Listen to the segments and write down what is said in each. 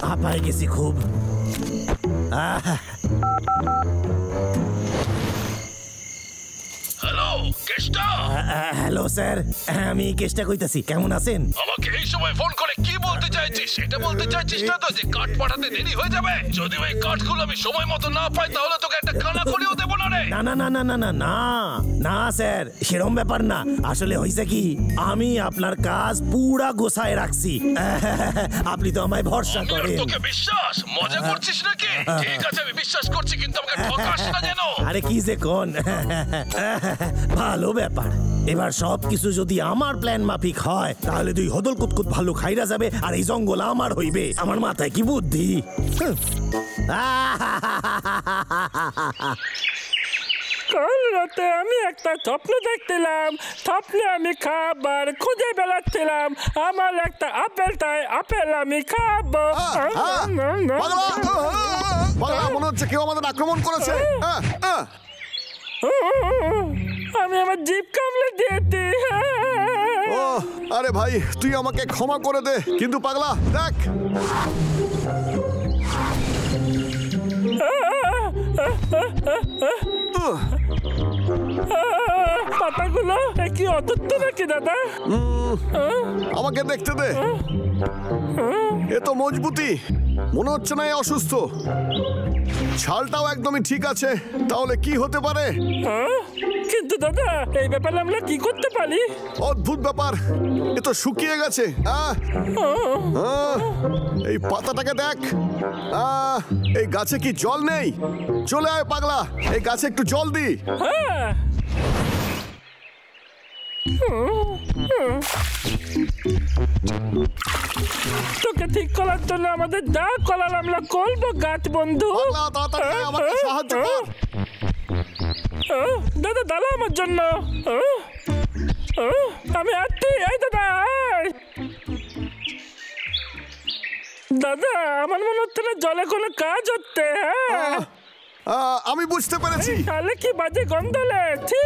হাঁপায় গেছি খুব। Hello Keshta. Hello sir, আমি কেষ্টা কইতাছি, কেমন আছেন? আমাকে এই সময় ফোন করে কি বলতে চাইছিস? এটা বলতে চাইছিস না তো যে কাঠ পাঠাতে দেরি হয়ে যাবে? যদি ওই কাঠগুলো আমি সময় মতো না পাই তাহলে তোকে একটা কানা করেও দেবো না রে। না না না না না না না না স্যার, সেরকম ব্যাপার না। আসলে হয়েছে কি, আমি আপনার কাজ পুরা গোছায় রাখছি। আপনি তো আমায় ভরসা করেন। তোকে বিশ্বাস? মজা করছিস নাকি? ঠিক আছে আমি বিশ্বাস করছি, কিন্তু আমাকে ঠকাস না যেন। আরে কি যে কোন, ভালো ব্যাপার। এবার সবকিছু যদি আমার প্ল্যান মাফিক হয় তাহলে দুই হদল কুতকুত ভালো খাইরা যাবে আর এই জঙ্গল আমার হইবে। আমার মাথায় কি বুদ্ধি! কাল রাতে আমি একটা স্বপ্ন দেখছিলাম। স্বপ্নে আমি খাবার খুঁজে বেড়াচ্ছিলাম। আমার একটা আপেল আমি খাবো। মনে হচ্ছে কেউ আমাদের আক্রমণ করেছে। আমি আমার জিভ কামড়ে দিয়েছি। ও আরে ভাই, তুই আমাকে ক্ষমা করে দে, কিন্তু পাগলা দেখ, পাতাগুলো কি অতত্ব নাকি দাদা? আমাকে দেখতে দে, এ তো মজবুতি মনে হচ্ছে না, এ অসুস্থ। ছালটাও একদমই ঠিক আছে, তাহলে কি হতে পারে? কিন্তু দাদা এই ব্যাপারে আমরা কি করতে পারি? অদ্ভুত ব্যাপার, এ তো শুকিয়ে গেছে। এই পাতাটাকে দেখ, এই গাছে কি জল নেই? চলে আয় পাগলা, এই গাছে একটু জল দি। তোকে ঠিক করার জন্য আমাদের যা করার আমরা করবো গাছ বন্ধু। আমাকে সাহায্য কর। দাদা দাঁড়া আমার জন্য, আমি আসছি। এই দাদা, দাদা আমার মনে হচ্ছে না জলে কোনো কাজ হচ্ছে। আমি বুঝতে পেরেছি। তাহলে কি বাজে গন্ধ লাগছে?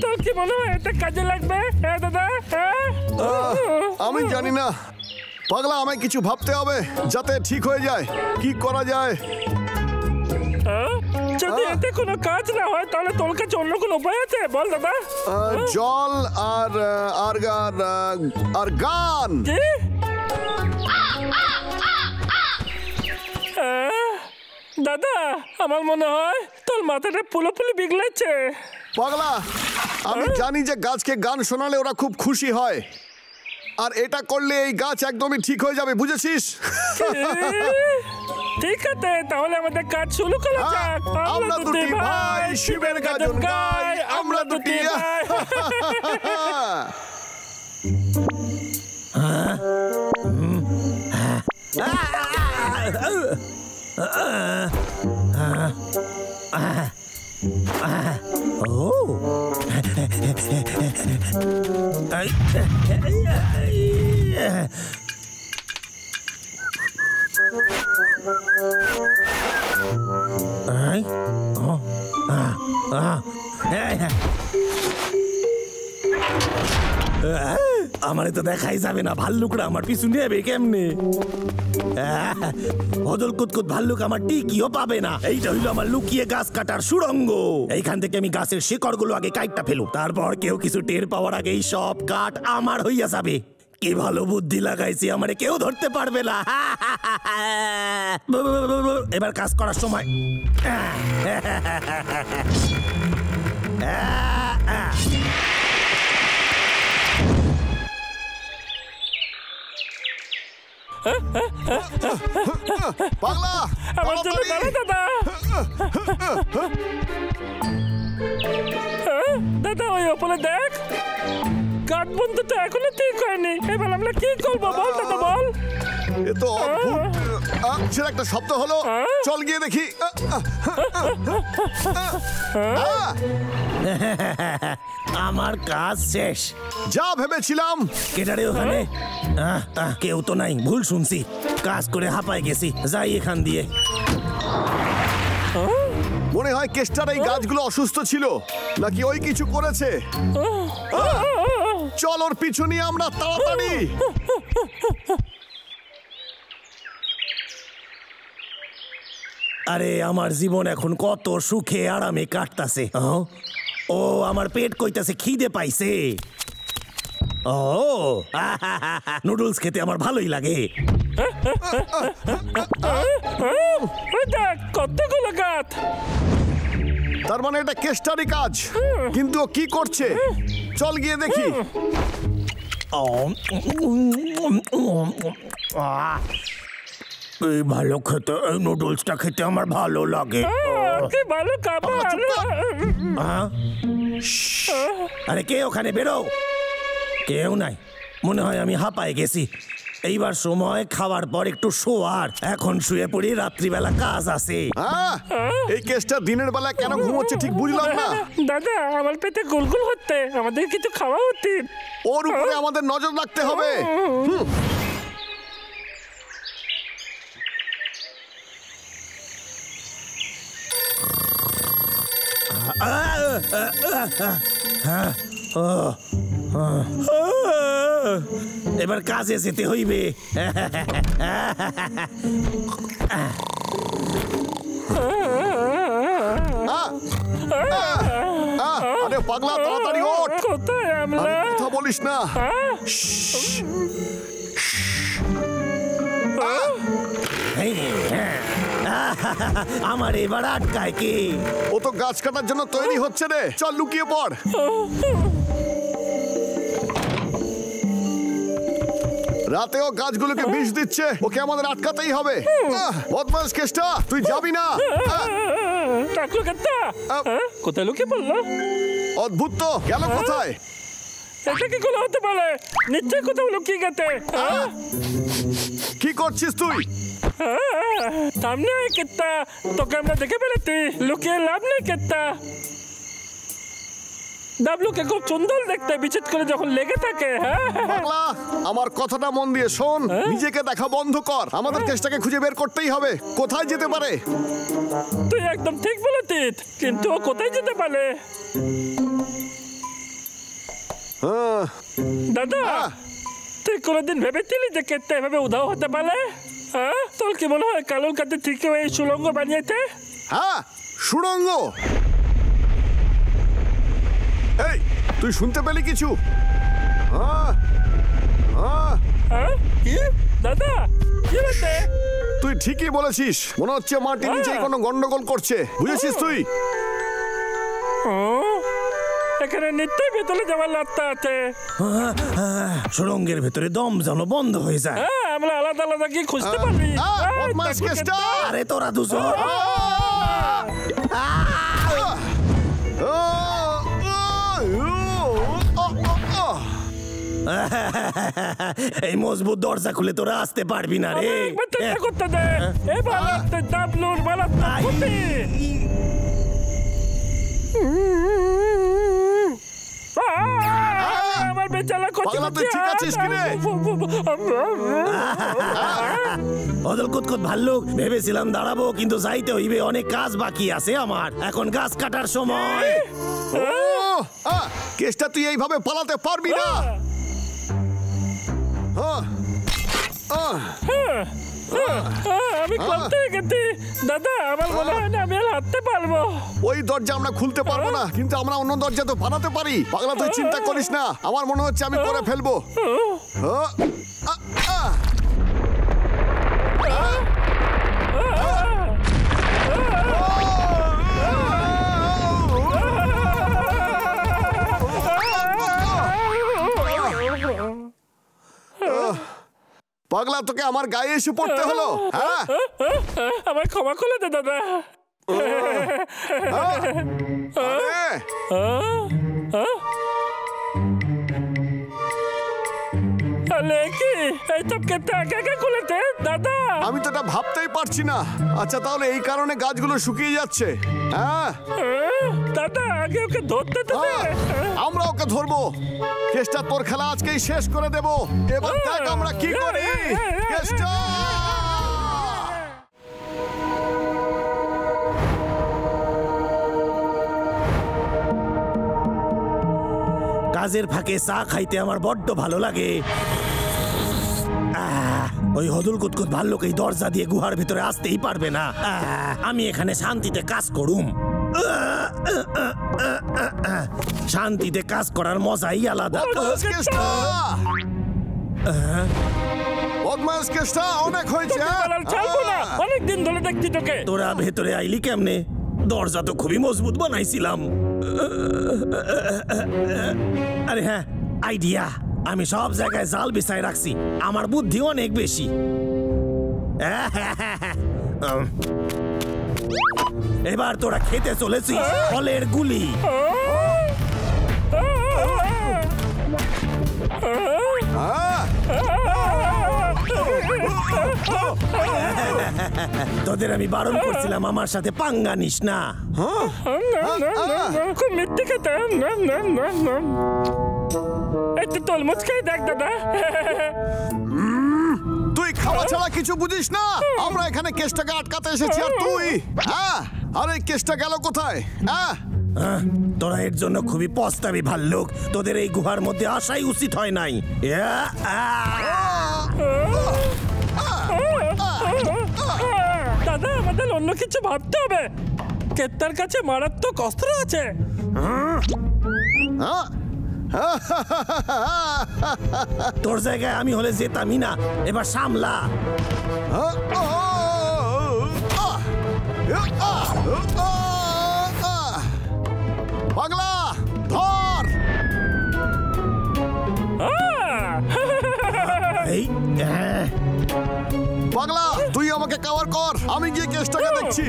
তোর কি মনে হয় এটা কাজে লাগবে? হ্যাঁ দাদা। আমি জানি না পাগলা, আমায় কিছু ভাবতে হবে যাতে ঠিক হয়ে যায়। কি করা যায়? যদি এতে কোনো কাজ না হয় তাহলে তোর কাছে অন্য কোনো উপায় আছে? বল দাদা। জল আর আর আর গান। দাদা আমার মনে হয় তোর মাথাটা পুরোপুরি বিগড়েছে। পাগলা, আমি জানি যে গাছকে গান শোনালে ওরা খুব খুশি হয়, আর এটা করলে এই গাছ একদমই ঠিক হয়ে যাবে, বুঝেছিস? ঠিক আছে, তাহলে আমাদের কাজ শুরু করা যাক। আমরা দুটি ভাই শিবের গাজন গাই, আমরা দুটি ভাই। আমারে তো দেখাই যাবে না, ভাল্লুকরা আমার পিছু নেবে কেমনে? হদল কুতকুত ভাল্লুক আমার টিকিও পাবে না। এইটা হইলো আমার লুকিয়ে গাছ কাটার সুড়ঙ্গ। এইখান থেকে আমি গাছের শিকড়গুলো আগে কাটটা ফেলু, তারপর কেউ কিছু টের পাওয়ার আগে এই সব কাঠ আমার হইয়া যাবে। কি ভালো বুদ্ধি লাগাইছি, আমারে কেউ ধরতে পারবে না। এবার কাজ করার সময় পাগলা, আমার জন্য দাঁড়া দাদা। দাদা ওই ওপরে দেখ, কাঠ বন্ধু তো এখনো ঠিক হয়নি। এবার আমরা কি করবো বল দাদা, বল। এ তো অদ্ভুত, সেটা একটা শব্দ হলো। চল গিয়ে দেখি। আমার কাজ শেষ। যা ভেবেছিলাম। কেটারে ওখানে? কেউ তো নাই, ভুল শুনছি। কাজ করে হাঁপায় গেছি, যাই এখান দিয়ে। মনে হয় কেষ্টার এই গাছগুলো অসুস্থ ছিল, নাকি ওই কিছু করেছে। চল ওর পিছু নিয়ে আমরা তাড়াতাড়ি। আরে আমার জীবন এখন কত সুখে আরামে কাটতাছে। ও আমার পেট কইতাছে, খিদে পাইছে। ও নুডলস খেতে আমার ভালোই লাগে। কতগুলো গাছ, তার মানে এটা কেষ্টারই কাজ, কিন্তু ও কি করছে চল গিয়ে দেখি। এই ভালো খেতে, এই নুডলসটা খেতে আমার ভালো লাগে। কি ভালো খাবার। আরে কে ওখানে, বেরো। কেউ নাই, মনে হয় আমি হাঁপায় গেছি। এইবার সময় খাওয়ার পর একটু শোয়ার, এখন শুয়ে পড়ি, রাত্রিবেলা কাজ আছে। এই কেসটা দিনের বেলা কেন ঘুমোচ্ছে ঠিক বুঝলাম না। দাদা আমার পেটে গুলগুল হচ্ছে, আমাদের কিছু খাওয়া উচিত। ওর উপরে আমাদের নজর রাখতে হবে। এবার কাজে যেতে হইবে। আরে পাগলা, তাড়াতাড়ি ওঠ। কোথায় আমরা? কথা বলিস না। আমার এবার আটকায় কে? ও তো গাছ কাটার জন্য তৈরি হচ্ছে রে, চল লুকিয়ে পড়। রাতেও গাছগুলোকে বিষ দিচ্ছে, ওকে আমাদের আটকাতেই হবে। বদমাস কেষ্টা, তুই যাবি না। কোথায় লুকিয়ে পড়লো? অদ্ভুত তো, গেল কোথায়? এটা কি করে হতে পারে? নিশ্চয়ই কোথাও লুকিয়ে গেছে। কি করছিস তুই? সামনে কেত্তা, তোকে আমরা দেখে ফেলেছি, লুকিয়ে লাভ নেই কেত্তা। ডাবলুকে খুব সুন্দর দেখতে, বিশেষ করে যখন লেগে থাকে। পাগলা, আমার কথাটা মন দিয়ে শোন, নিজেকে দেখা বন্ধ কর। আমাদের কেসটাকে খুঁজে বের করতেই হবে। কোথায় যেতে পারে? তুই একদম ঠিক বলেছিস, কিন্তু ও কোথায় যেতে পারে? দাদা, তুই কোনোদিন ভেবেছিলি যে কেত্তা এভাবে উধাও হতে পারে? হ্যাঁ, তোর কি মনে হয় কালুর কাছে ঠিক এই সুড়ঙ্গ বানিয়েছে? হ্যাঁ, সুড়ঙ্গ। এই, তুই শুনতে পেলি কিছু? কি দাদা, কি হচ্ছে? তুই ঠিকই বলেছিস, মনে হচ্ছে মাটি নিচেই কোনো গন্ডগোল করছে, বুঝেছিস তুই? এখানে নিশ্চয়ই ভেতরে যাওয়ার রাস্তা আছে। সুড়ঙ্গের ভেতরে দম যেন বন্ধ হয়ে যায়। আমরা আলাদা আলাদা কি খুঁজতে পারবি? আরে তোরা দুজন এই মজবুত দরজা খুলে তোরা আসতে পারবি না রে। করতে দে, এবার ডাবলুর বালাটা খুঁটি। আমার বেচারা করছে। তুই ঠিক আছিস কি রে? অদল কুতকুত ভাল্লুক, ভেবেছিলাম দাঁড়াবো, কিন্তু যাইতে হইবে, অনেক কাজ বাকি আছে আমার। এখন গাছ কাটার সময়। কেসটা তুই এইভাবে পালাতে পারবি না। আমি করতে গেছি দাদা, আমার মনে হয় না আমি আর হাঁটতে পারবো। ওই দরজা আমরা খুলতে পারবো না, কিন্তু আমরা অন্য দরজা তো বানাতে পারি। পাগলা, তুই চিন্তা করিস না, আমার মনে হচ্ছে আমি করে ফেলবো। পাগলা, তোকে আমার গায়ে এসে পড়তে হলো? হ্যাঁ, আমার ক্ষমা করে দে দাদা। আমি তো এটা ভাবতেই পারছি না। আচ্ছা, তাহলে এই কারণে গাছগুলো শুকিয়ে যাচ্ছে? হ্যাঁ দাদা, আগে ওকে ধরতে তো দে। আমরা ওকে ধরবো। কেসটা তোর খেলা আজকেই শেষ করে দেব। এবার দেখ আমরা কি করি। কেসটা কাজের ফাঁকে চা খাইতে আমার বড্ড ভালো লাগে। ওই হদুল কুতকুত ভাল্লুক এই দরজা দিয়ে গুহার ভিতরে আসতেই পারবে না। আমি এখানে শান্তিতে কাজ করুম। শান্তিতে কাজ করার মজাই আলাদা। বদমাস কেষ্টা, অনেক হয়েছে। অনেক দিন ধরে দেখছি তোকে। তোরা ভেতরে আইলি কেমনে? দরজা তো খুবই মজবুত বানাইছিলাম। আরে হ্যাঁ, আইডিয়া। আমি সব জায়গায় জাল বিছাই রাখছি, আমার বুদ্ধি অনেক বেশি। এবার তোরা খেতে চলেছিস ফলের গুলি। তোদের আমি বারণ করছিলাম আমার সাথে পাঙ্গা নিস না। খুব মিথ্যে খেতে। একটু তলমুজ খাই দেখ দাদা। তুই খাওয়া ছাড়া কিছু বুঝিস না। আমরা এখানে কেষ্টাকে আটকাতে এসেছি, আর তুই আরে কেষ্টা গেল কোথায়? তোরা এর জন্য খুবই পস্তাবি ভাল্লুক। তোদের এই গুহার মধ্যে আসাই উচিত হয় নাই। দাদা, আমাদের অন্য কিছু ভাবতে হবে। কেত্তার কাছে মারাত্মক অস্ত্র আছে। তোর জায়গায় আমি হলে যেতামই না। এবার সামলা। পাগলা, ধর। এই পাগলা, তুই আমাকে কভার কর, আমি গিয়ে কেষ্টাকে দেখছি।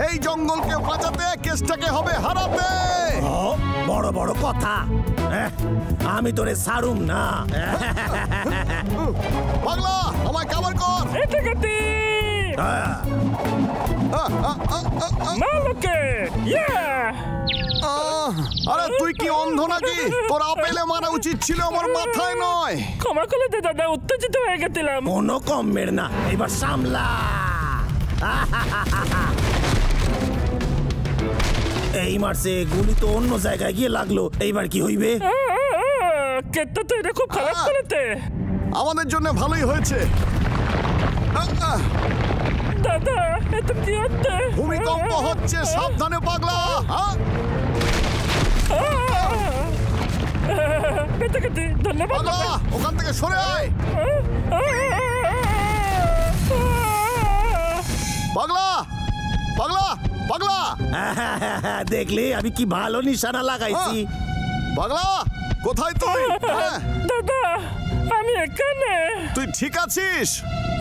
এই জঙ্গলকে বাঁচাতে কেষ্টাকে হবে হারাতে। বড় বড় কথা। আমি তোরে ছাড়ুম না। পাগলা, আমায় কভার কর। আরে তুই কি অন্ধ নাকি? তোর আপেলে মারা উচিত ছিল, আমার মাথায় নয়। ক্ষমা করে দে দাদা, উত্তেজিত হয়ে গেছিলাম। কোনো কমের না, এবার সামলা। এই মারছে, গুলি তো অন্য জায়গায় গিয়ে লাগলো। এইবার কি হইবে? কেত্তা তো এটা খুব খারাপ করেছে। আমাদের জন্য ভালোই হয়েছে। দাদা, এটা কি হচ্ছে? ভূমিকম্প হচ্ছে, সাবধানে পাগলা। ধন্যবাদ। পাগলা, ওখান থেকে সরে আয়। পাগলা, পাগলা, পাগলা। দেখলে আমি কি ভালো নিশানা লাগাইছি। পাগলা, কোথায় তুই? দাদা, আমি এখানে। তুই ঠিক আছিস?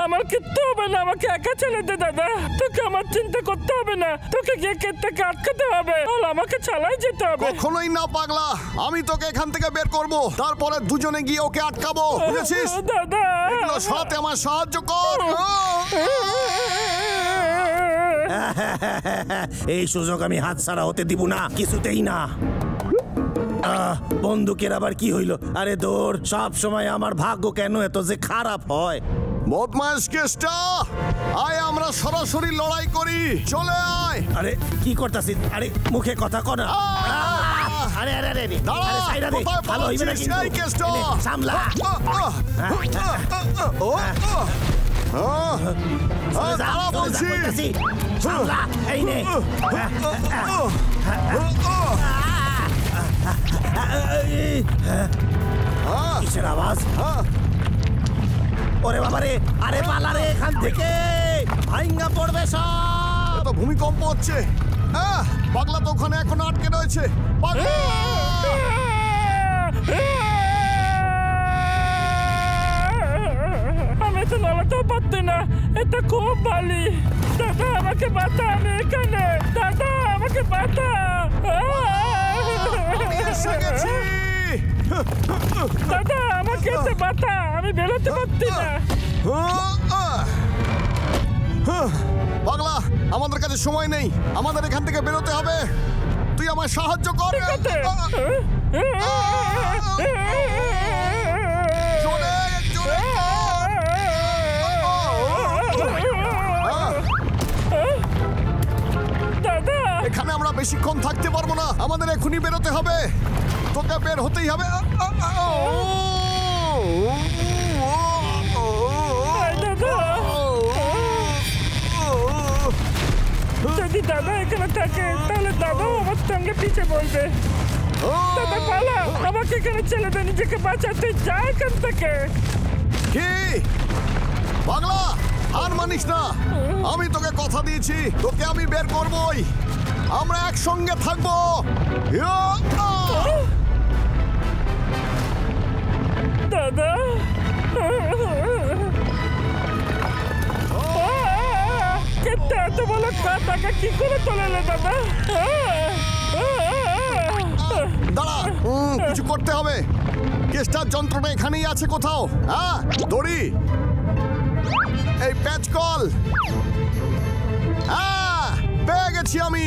আমার কিচ্ছু হবে না, আমাকে একা ছেড়ে দে দাদা। তোকে আমার চিন্তা করতে হবে না। তোকে গিয়ে কেটে আটকাতে হবে, আর আমাকে ছাড়াই যেতে হবে। কখনোই না পাগলা, আমি তোকে এখান থেকে বের করব, তারপরে দুজনে গিয়ে ওকে আটকাবো, বুঝেছিস? দাদা, এগুলো সরাতে আমার সাহায্য কর। এই সুযোগ আমি হাতছাড়া হতে দিব না, কিছুতেই না। বন্দুকের আবার কি হইল? আরে দৌড়, সব সময় আমার ভাগ্য কেন এত যে খারাপ হয়? বদমাইশ কেষ্টা, আয় আমরা সরাসরি লড়াই করি, চলে আয়। আরে কি করতাছিস? আরে মুখে কথা কর না। আরে আরে আরে আরে সাইরা দে, ভালো হইবে না কিন্তু। কেষ্টা সামলা। দাঁড়া বলছি। সামলা, এই নে। কিসের আওয়াজ? ওরে বাবা রে, আরে পালা রে এখান থেকে, ভাইঙ্গা পড়বে সব। তো ভূমিকম্প হচ্ছে। পাগলা তো ওখানে এখন আটকে রয়েছে। পাগলা, আমি তো নড়াতেও পারছি না, এটা খুব বালি। দাদা, আমাকে বাঁচা, আমি এখানে। দাদা, আমাকে বাঁচা। এসে গেছি। দাদা, আমাকে বাঁচা, আমি বেরোতে পারছি না। পাগলা, আমাদের কাছে সময় নেই, আমাদের এখান থেকে বেরোতে হবে। তুই আমায় সাহায্য কর। দাদা, এখানে আমরা বেশিক্ষণ থাকতে পারবো না, আমাদের এখনই বেরোতে হবে। তোকে বের হতেই হবে। থাকে তাহলে দাদাও আমার সঙ্গে পিছে বলবে। দাদা পালা, আমাকে এখানে ছেড়ে দে, নিজেকে বাঁচাতে যা এখান থেকে। কি পাগলা, আর মানিস না। আমি তোকে কথা দিয়েছি, তোকে আমি বের করবই। আমরা একসঙ্গে থাকবো। দাদা কেটে এত বড় কাটাকে কি করে তোলালে দাদা? দাঁড়া, কিছু করতে হবে। কেসটার যন্ত্রটা এখানেই আছে কোথাও। হ্যাঁ, দড়ি, এই প্যাচ কল। হ্যাঁ, পেয়ে গেছি আমি।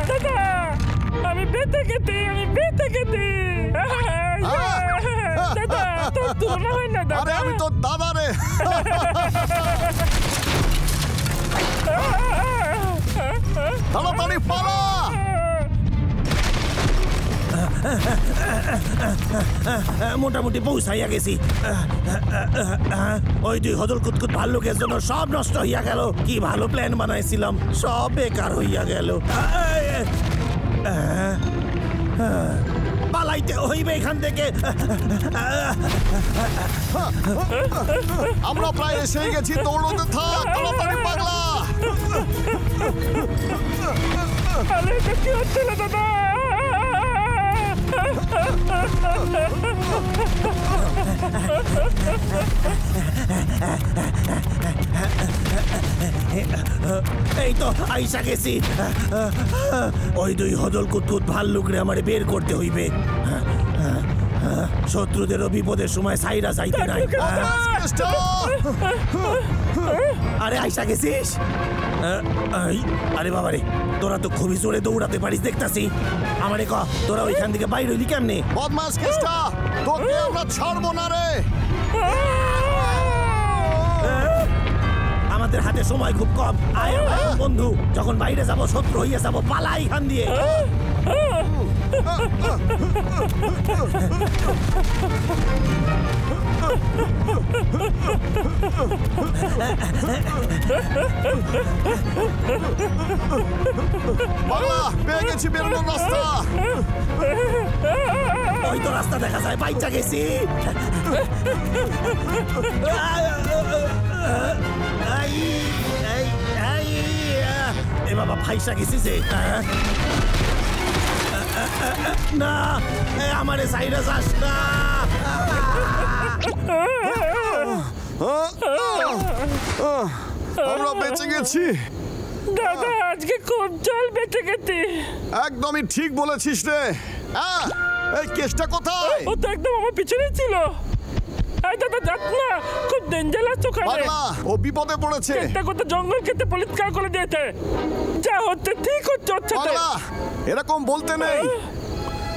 দাদা আমি বেঁচে গেছি, আমি বেঁচে গেছি। দাদা তোর তুলনা হয় না আরে দাদা। আমি তোর দাদা রে। তাড়াতাড়ি পালা। মোটামুটি পৌঁছাইয়া গেছি। ওই দুই হদল কুতকুত ভাল্লুকের জন্য সব নষ্ট হইয়া গেল। কি ভালো প্ল্যান বানাইছিলাম, সব বেকার হইয়া গেল। পালাইতে হইবে এখান থেকে। আমরা প্রায় এসে গেছি, দৌড়তে থাক। তাড়াতাড়ি পাগলা। আরে এটা কি হচ্ছিল দাদা? এই তো আইসা গেছি। ওই দুই হদল কুতকুত ভাল্লুকরে আমারে বের করতে হইবে। শত্রুদেরও বিপদের সময় সাইরা যাইতে নাই। আরে আইসা গেছিস? আরে বাবারে, তোরা তো খুবই জোরে দৌড়াতে পারিস দেখতাছি। আমারে ক, তোরা ওইখান থেকে বাইর হইলি কেমনে? বদমাস কেষ্টা, তোকে আমরা ছাড়বো না রে। আমাদের হাতে সময় খুব কম। আয় বন্ধু, যখন বাইরে যাব শত্রু হইয়া যাব, পালা এখান দিয়ে। পাগলা, পেয়ে গেছি বেরোনোর রাস্তা। ওই তো রাস্তা দেখা যায়, বাইচা গেছি। এ বাবা, ফাইসা গেছি যে। না, আমারে সাইরা যাস না। আমরা বেঁচে গেছি। দাদা আজকে খুব জল বেঁচে গেছি। একদমই ঠিক বলেছিস রে। এই কেসটা কোথায়? ও তো একদম আমার পিছনেই ছিল। এই দাদা যাস না, খুব ডেঞ্জারাস ওখানে। পাগলা, ও বিপদে পড়েছে। একটা কথা জঙ্গল কেটে পরিষ্কার করে দিয়েছে। যা হচ্ছে ঠিক হচ্ছে ওর সাথে। পাগলা, এরকম বলতে নেই।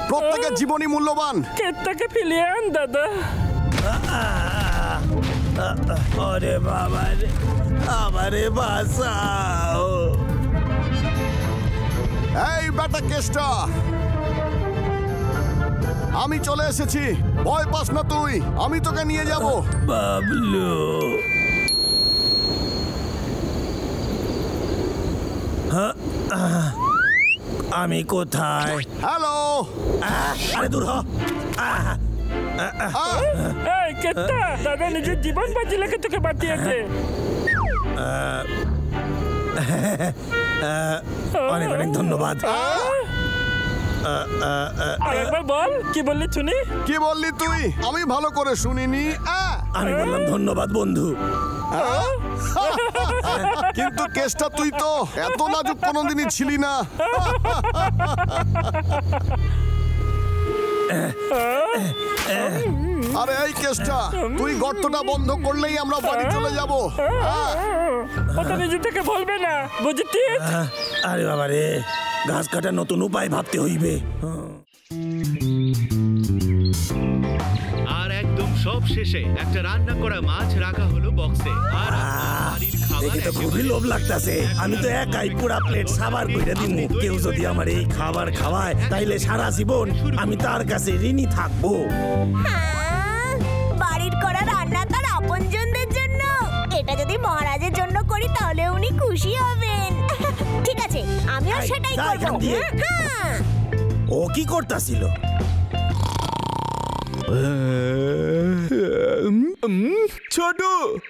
প্রত্যেকের জীবনই মূল্যবান। কেটটাকে ফিরিয়ে আন দাদা। ওরে বাবা রে, আমারে বাঁচাও। এই বেটা কেষ্টা, আমি চলে এসেছি। ভয় পাস না তুই, আমি তোকে নিয়ে যাব। বাবলু, আমি কোথায়? হ্যালো। আরে দূর হ। এই কেটটা, দাদা নিজের জীবন বাজি লেগে তোকে বাঁচিয়েছে। অনেক অনেক ধন্যবাদ। আরেকবার বল, কি বললি শুনি? কি বললি তুই? আমি ভালো করে শুনিনি। আমি বললাম ধন্যবাদ বন্ধু। কিন্তু কেসটা তুই তো এত নাজুক কোনোদিনই ছিলি না। আরে এই কেসটা, তুই গর্তটা বন্ধ করলেই আমরা বাড়ি চলে যাব। ওটা নিজে থেকে বলবে না, বুঝেছিস? আরে বাবা রে, ঘাস কাটার নতুন উপায় ভাবতে হইবে। আর একদম সব শেষে একটা রান্না করা মাছ রাখা হলো বক্সে। আর বাড়ির খাবার দেখে তো খুবই লোভ লাগতাছে। আমি তো একাই পুরা প্লেট সাবার কইরা দিমু। কেউ যদি আমার এই খাবার খাওয়ায়, তাইলে সারা জীবন আমি তার কাছে ঋণী থাকবো। বাড়ির মালির করা রান্না তার আপনজনদের জন্য। এটা যদি মহারাজের জন্য করি তাহলে উনি খুশি হবেন। ঠিক আছে, আমিও সেটাই করব। হ্যাঁ, ও কি করতেছিল? ছোট,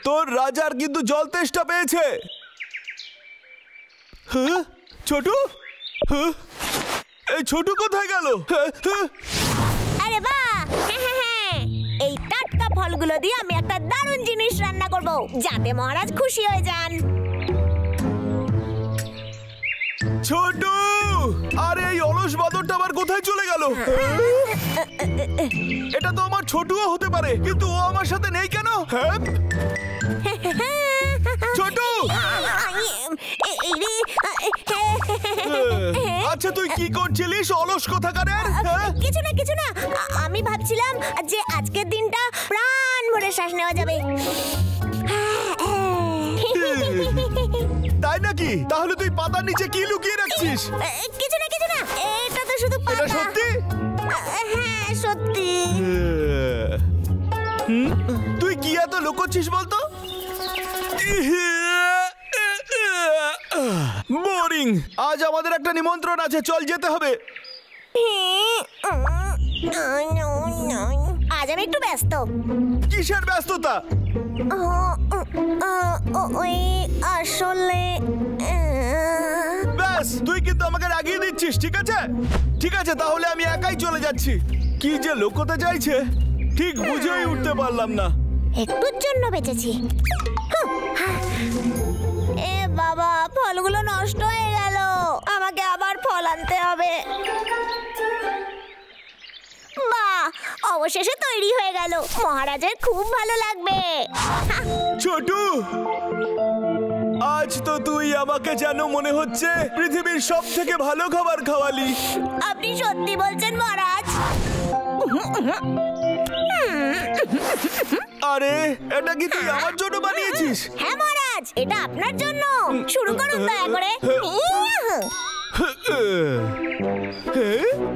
তোর রাজার কিন্তু জল তেষ্টা পেয়েছে। ছোট, এই ছোট কোথায় গেল? আরে বাহ, এই টাটকা ফলগুলো দিয়ে আমি একটা দারুণ জিনিস রান্না করব যাতে মহারাজ খুশি হয়ে যান। ছোট, আরে এই অলস বাদরটা আবার কোথায় চলে গেল? এটা তো আমার ছোটও হতে পারে, কিন্তু ও আমার সাথে নেই কেন? ছোট, আচ্ছা তুই কি করছিলিস অলস কোথাকারের? কিছু না কিছু না, আমি ভাবছিলাম যে আজকের দিনটা প্রাণ ভরে শ্বাস নেওয়া যাবে। তাই নাকি? তাহলে তুই পাতার নিচে কি লুকিয়ে রাখছিস? কিছু না কিছু না, এটা তো শুধু পাতা। এটা সত্যি? হ্যাঁ সত্যি। তুই কি এত লুকোচ্ছিস বলতো? বোরিং। আজ আমাদের একটা নিমন্ত্রণ আছে, চল যেতে হবে। আজ আমি একটু ব্যস্ত। কিসের ব্যস্ততা? ওই আসলে ব্যাস, তুই কিন্তু আমাকে রাগিয়ে দিচ্ছিস। ঠিক আছে ঠিক আছে, তাহলে আমি একাই চলে যাচ্ছি। কি যে লুকোতে চাইছে ঠিক বুঝেই উঠতে পারলাম না। একটুর জন্য বেঁচেছি। এ বাবা, ফলগুলো নষ্ট হয়ে গেল, আমাকে আবার ফল আনতে হবে। বাহ, অবশেষে তৈরি হয়ে গেল, মহারাজের খুব ভালো লাগবে। ছোটু, আজ তো তুই আমাকে যেন মনে হচ্ছে পৃথিবীর সব থেকে ভালো খাবার খাওয়ালি। আপনি সত্যি বলছেন মহারাজ? আরে এটা কি তুই আমার জন্য বানিয়েছিস? হ্যাঁ মহারাজ, এটা আপনার জন্য। শুরু করুন দয়া করে।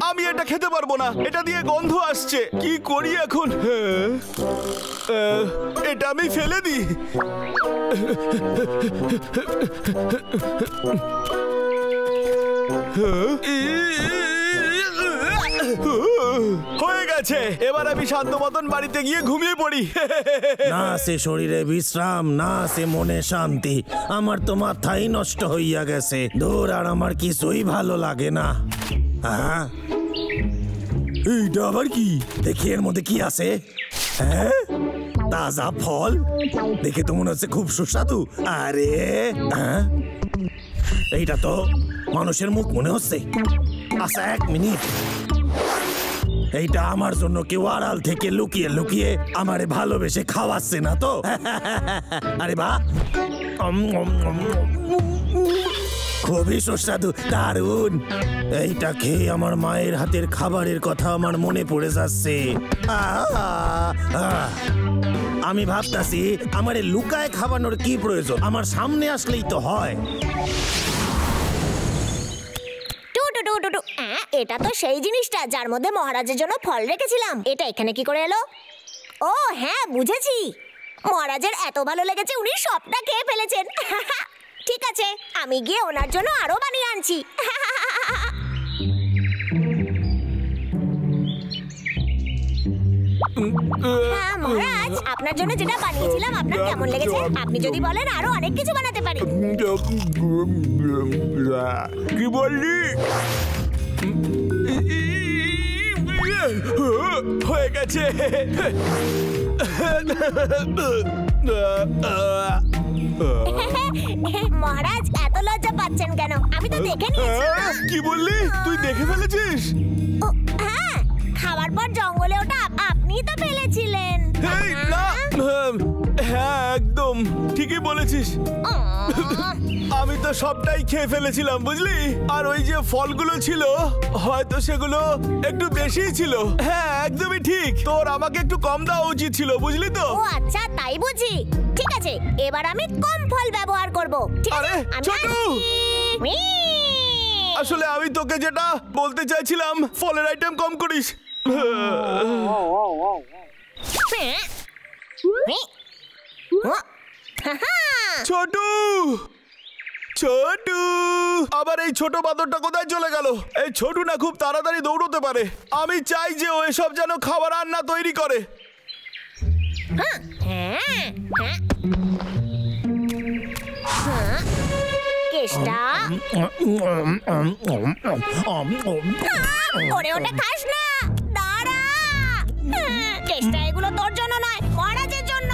আমি এটা খেতে পারবো না, এটা দিয়ে গন্ধ আসছে। কি করি এখন? এটা আমি ফেলে দিই। হয়ে গেছে, এবার আমি শান্ত মতন বাড়িতে গিয়ে ঘুমিয়ে পড়ি। না সে শরীরে বিশ্রাম, না সে মনে শান্তি। আমার তো মাথাই নষ্ট হইয়া গেছে। দূর, আর আমার কিছুই ভালো লাগে না। হ্যাঁ, এইটা আবার কি? দেখি এর মধ্যে কি আছে। হ্যাঁ, তাজা ফল, দেখে তো মনে হচ্ছে খুব সুস্বাদু। আরে হ্যাঁ, এইটা তো মানুষের মুখ মনে হচ্ছে। আচ্ছা এক মিনিট, এইটা আমার জন্য কেউ আড়াল থেকে লুকিয়ে লুকিয়ে আমারে ভালোবেসে খাওয়াচ্ছে না তো? আরে বাহ, খুবই সুস্বাদু, দারুণ। এইটা খেয়ে আমার মায়ের হাতের খাবারের কথা আমার মনে পড়ে যাচ্ছে। আমি ভাবতাছি আমারে লুকায় খাওয়ানোর কি প্রয়োজন, আমার সামনে আসলেই তো হয়। এটা তো সেই জিনিসটা যার মধ্যে মহারাজের জন্য ফল রেখেছিলাম। এটা এখানে কি করে এলো? ও হ্যাঁ, বুঝেছি। মহারাজের এত ভালো লেগেছে উনি সবটা খেয়ে ফেলেছেন। ঠিক আছে, আমি গিয়ে ওনার জন্য আরো বানিয়ে আনছি। হ্যাঁ মহারাজ, আপনার জন্য যেটা বানিয়েছিলাম আপনার কেমন লেগেছে? আপনি যদি বলেন আরো অনেক কিছু বানাতে পারি। কি বললি? হয়ে গেছে। মহারাজ এত লজ্জা পাচ্ছেন কেন? আমি তো দেখে নিয়েছি। কি বললি? তুই দেখে ফেলেছিস? হ্যাঁ, খাওয়ার পর জঙ্গলে ওটা আপনিই তো ফেলেছিলেন। হ্যাঁ একদম ঠিকই বলেছিস। আমি তো সবটাই খেয়ে ফেলেছিলাম বুঝলি। আর ওই যে ফলগুলো ছিল হয়তো সেগুলো একটু বেশি ছিল। হ্যাঁ একদমই ঠিক, তোর আমাকে একটু কম দেওয়া উচিত ছিল, বুঝলি তো? ও আচ্ছা, তাই বুঝি। ঠিক আছে, এবার আমি কম ফল ব্যবহার করব। ঠিক আছে, ছোটু, আসলে আমি তোকে যেটা বলতে চাইছিলাম, ফলের আইটেম কম করিস। ছোটু, ছোটু, আবার এই ছোট বাঁদরটা কোথায় চলে গেল? এই ছোটু না খুব তাড়াতাড়ি দৌড়তে পারে। আমি চাই যে ও এসব যেন খাবার রান্না তৈরি করে। কেষ্টা, ওরে ওটা খাস না, দাঁড়া। কেষ্টা, এগুলো তোর জন্য নয়, মহারাজের জন্য।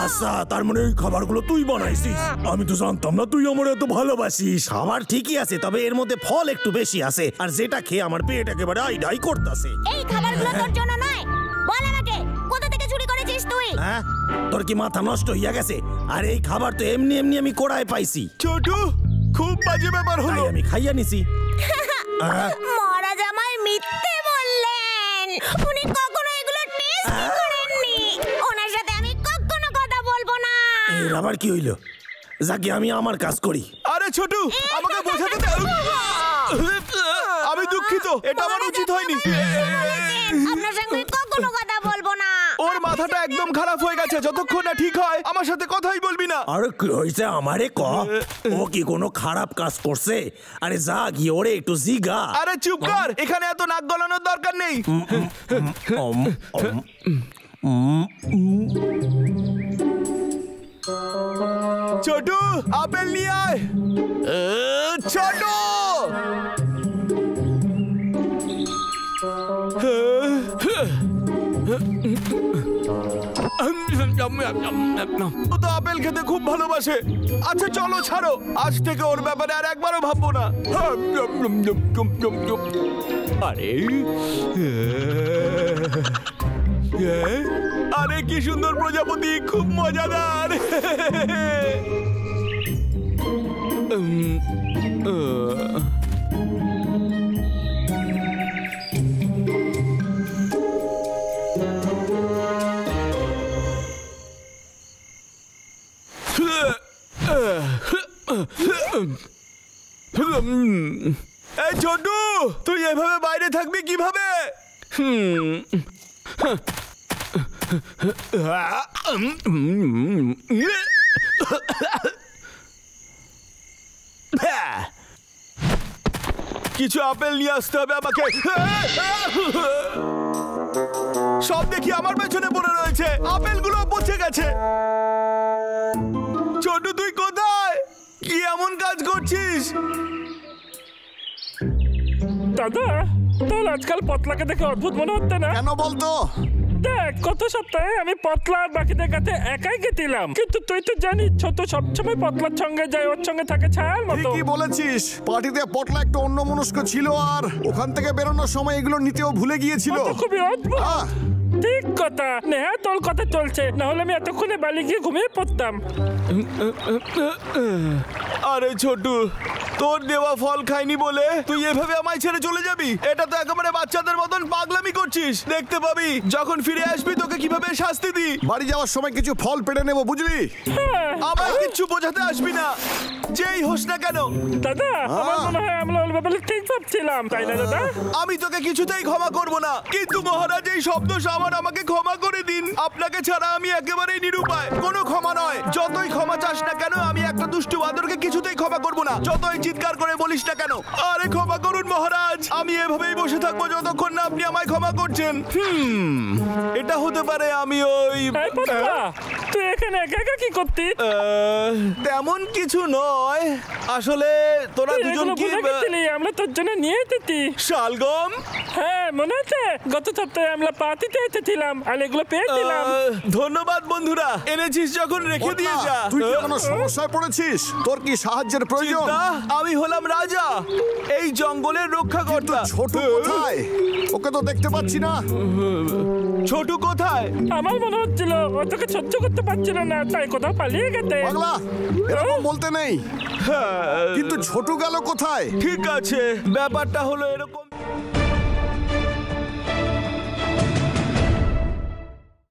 আচ্ছা, তার মানে ওই খাবারগুলো তুই বানাইছিস? আমি তো জানতাম না তুই আমার এত ভালোবাসিস। খাবার ঠিকই আছে, তবে এর মধ্যে ফল একটু বেশি আছে, আর যেটা খেয়ে আমার পেট একেবারে আইডাই করতেছে। এই খাবারগুলো তোর জন্য নয়, বল আমাকে কোথা থেকে চুরি করেছিস তুই? হ্যাঁ, তোর কি মাথা নষ্ট হইয়া গেছে? আর এই খাবার তো এমনি এমনি আমি কোড়ায় পাইছি। ছোটু, খুব বাজে ব্যাপার হলো। আমি খাইয়া নিছি। মহারাজ আমায় মিথ্যে বললেন, উনি কখনো এগুলো টেস্ট করেননি। ওনার সাথে আমি কখনো কথা বলবো না। এর আবার কি হইলো? যাকে আমি আমার কাজ করি। আরে ছোটু, আমাকে বোঝাতে দাও। আমি দুঃখিত, এটা আমার উচিত হয়নি। আপনার সঙ্গে কখনো কথা বলবো না। ওর মাথাটা একদম খারাপ হয়ে গেছে। যতক্ষণ না ঠিক হয় আমার সাথে কথাই বলবি না। আরে কি হইছে আমারে ক? ও কি কোনো খারাপ কাজ করছে? আরে যা গিয়ে ওরে একটু জিগা। আরে চুপ কর, এখানে এত নাক গলানোর দরকার নেই। ছোটু, আপেল নিয়ে আয়। ছোটু, ও তো আপেল খেতে খুব ভালোবাসে। আচ্ছা চলো ছাড়ো, আজ থেকে ওর ব্যাপারে আর একবারও ভাববো না। আরে আরে কি সুন্দর প্রজাপতি, খুব মজাদার। এই ছোটু, তুই এভাবে বাইরে থাকবি কিভাবে? কিছু আপেল নিয়ে আসতে হবে আমাকে। সব দেখি আমার পেছনে পড়ে রয়েছে, আপেলগুলো পচে গেছে। ছোটু, তুই কোথায়? কি এমন কাজ করছিস? দাদা, তোর আজকাল পতলাকে দেখে অদ্ভুত মনে হচ্ছে না? কেন বলতো? দেখ, গত সপ্তাহে আমি পতলা আর বাকিদের কাছে একাই গেছিলাম, কিন্তু তুই তো জানিস ছোট সবসময় পতলার সঙ্গে যায়, ওর সঙ্গে থাকে ছায়ার মতো। কি বলেছিস? পার্টিতে পটলা একটু অন্যমনস্ক ছিল, আর ওখান থেকে বেরোনোর সময় এগুলো নিতেও ভুলে গিয়েছিল। খুবই অদ্ভুত। ঠিক কথা। নেহা, তোর কথা চলছে, না হলে আমি এতক্ষণে বালি গিয়ে ঘুমিয়ে পড়তাম। আরে ছোটু, তোর দেওয়া ফল খাইনি বলে তুই এভাবে আমায় ছেড়ে চলে যাবি? এটা তো একেবারে বাচ্চাদের মতন পাগলামি করছিস। দেখতে পাবি যখন ফিরে আসবি তোকে কিভাবে শাস্তি দিই। বাড়ি যাওয়ার সময় কিছু ফল পেড়ে নেবো, বুঝলি? আবার কিচ্ছু বোঝাতে আসবি না, যেই হোস না কেন। দাদা, আমার মনে হয় আমরা ওর ব্যাপারে ঠিক ভাবছিলাম, তাই না দাদা? আমি তোকে কিছুতেই ক্ষমা করব না, কিন্তু মহারাজ এই শব্দ সামান আমাকে ক্ষমা করে দিন। আপনাকে ছাড়া আমি একেবারেই নিরুপায়। কোনো ক্ষমা নয়, যতই ক্ষমা চাস না কেন আমি একটা দুষ্টু বাদরকে কিছুতেই ক্ষমা করব না, যতই চিৎকার করে বলিস না কেন। আরে ক্ষমা করুন মহারাজ, আমি এভাবেই বসে থাকবো যতক্ষণ না আপনি আমায় ক্ষমা করছেন। এটা হতে পারে আমি ওই তুই এখানে একা একা কি করতিস? তেমন কিছু নয়, আসলে তোরা দুজন কি আমরা তোর জন্য নিয়ে এসেছি শালগম। হ্যাঁ, মনে আছে গত সপ্তাহে আমরা পার্টিতে এসেছিলাম আর এগুলো পেয়েছিলাম। ধন্যবাদ বন্ধুরা, এনেছিস যখন রেখে দিয়ে যা। তুই কি কোনো সমস্যায় পড়েছিস? তোর কি সাহায্যের প্রয়োজন? আমি হলাম রাজা, এই জঙ্গলের রক্ষাকর্তা। ছোট কোথায়? ওকে তো দেখতে পাচ্ছি না। ছোটু কোথায়? আমার মনে হচ্ছিল ও তোকে সহ্য করতে পারছিল না, তাই কোথাও পালিয়ে গেছে। পাগলা, এরকম বলতে নেই। কিন্তু ছোট গেল কোথায়? ঠিক আছে, ব্যাপারটা হলো এরকম।